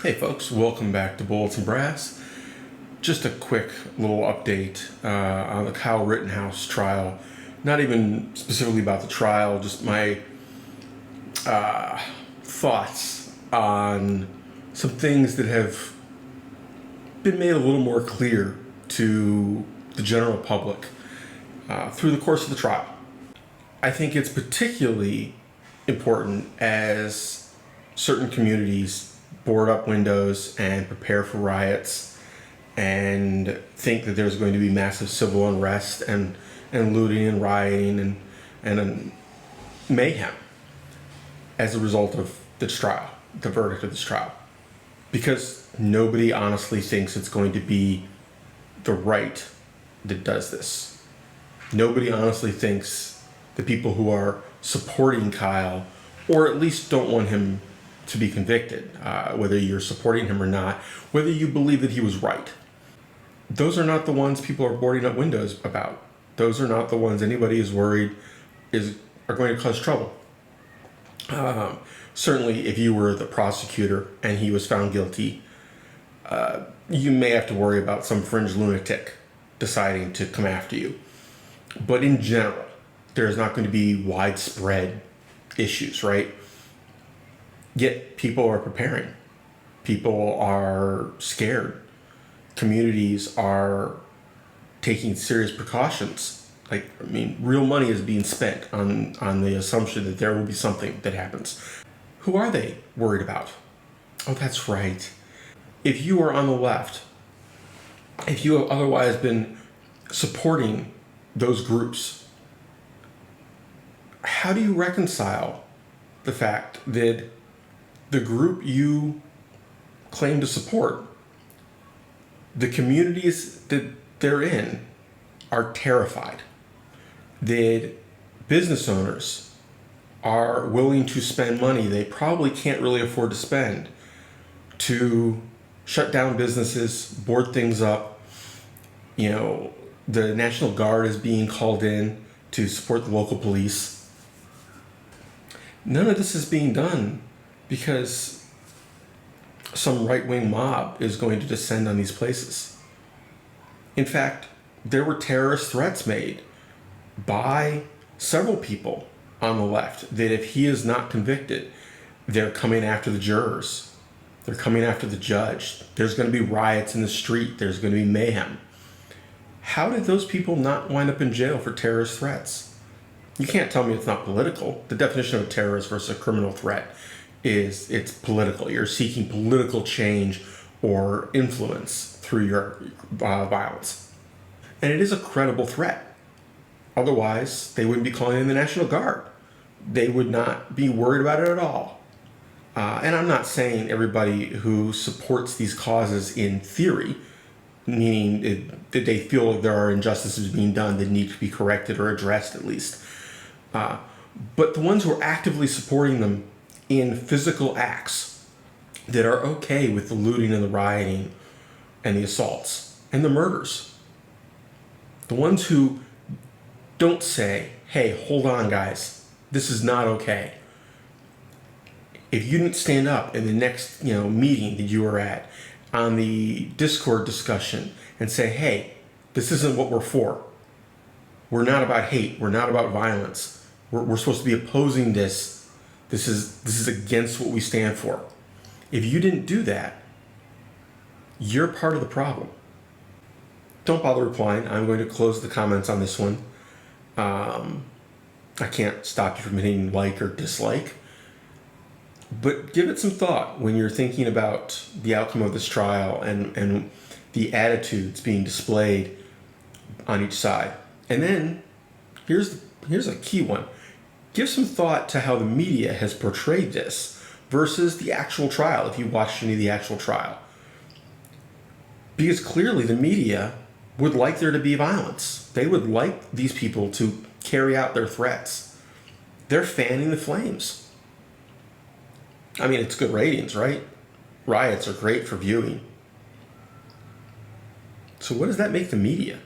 Hey folks, welcome back to Bullets and Brass. Just a quick little update on the Kyle Rittenhouse trial. Not even specifically about the trial, just my thoughts on some things that have been made a little more clear to the general public through the course of the trial. I think it's particularly important as certain communities board up windows and prepare for riots and think that there's going to be massive civil unrest and looting and rioting and mayhem as a result of this trial, the verdict of this trial. Because nobody honestly thinks it's going to be the right that does this. Nobody honestly thinks the people who are supporting Kyle, or at least don't want him to be convicted, whether you're supporting him or not, whether you believe that he was right. Those are not the ones people are boarding up windows about. Those are not the ones anybody is worried are going to cause trouble. Certainly, if you were the prosecutor and he was found guilty, you may have to worry about some fringe lunatic deciding to come after you. But in general, there's not going to be widespread issues, right? Yet people are preparing. People are scared. Communities are taking serious precautions. Real money is being spent on the assumption that there will be something that happens. Who are they worried about? Oh, that's right. If you are on the left, if you have otherwise been supporting those groups, how do you reconcile the fact that the group you claim to support, the communities that they're in, are terrified, that business owners are willing to spend money they probably can't really afford to spend to shut down businesses, board things up? The National Guard is being called in to support the local police. None of this is being done because some right-wing mob is going to descend on these places. In fact, there were terrorist threats made by several people on the left that if he is not convicted, they're coming after the jurors. They're coming after the judge. There's going to be riots in the street. There's going to be mayhem. How did those people not wind up in jail for terrorist threats? You can't tell me it's not political. The definition of a terrorist versus a criminal threat is it's political. You're seeking political change or influence through your violence. And it is a credible threat. Otherwise, they wouldn't be calling in the National Guard. They would not be worried about it at all. And I'm not saying everybody who supports these causes in theory, meaning that they feel like there are injustices being done that need to be corrected or addressed at least. But the ones who are actively supporting them in physical acts that are okay with the looting and the rioting and the assaults and the murders. The ones who don't say, hey, hold on guys, this is not okay. If you didn't stand up in the next meeting that you were at on the Discord discussion and say, hey, this isn't what we're for. We're not about hate. We're not about violence. We're supposed to be opposing this. This is against what we stand for. If you didn't do that, you're part of the problem. Don't bother replying. I'm going to close the comments on this one. I can't stop you from hitting like or dislike. But give it some thought when you're thinking about the outcome of this trial and the attitudes being displayed on each side. And then here's a key one. Give some thought to how the media has portrayed this versus the actual trial, if you watched any of the actual trial. Because clearly the media would like there to be violence. They would like these people to carry out their threats. They're fanning the flames. It's good ratings, right? Riots are great for viewing. So what does that make the media?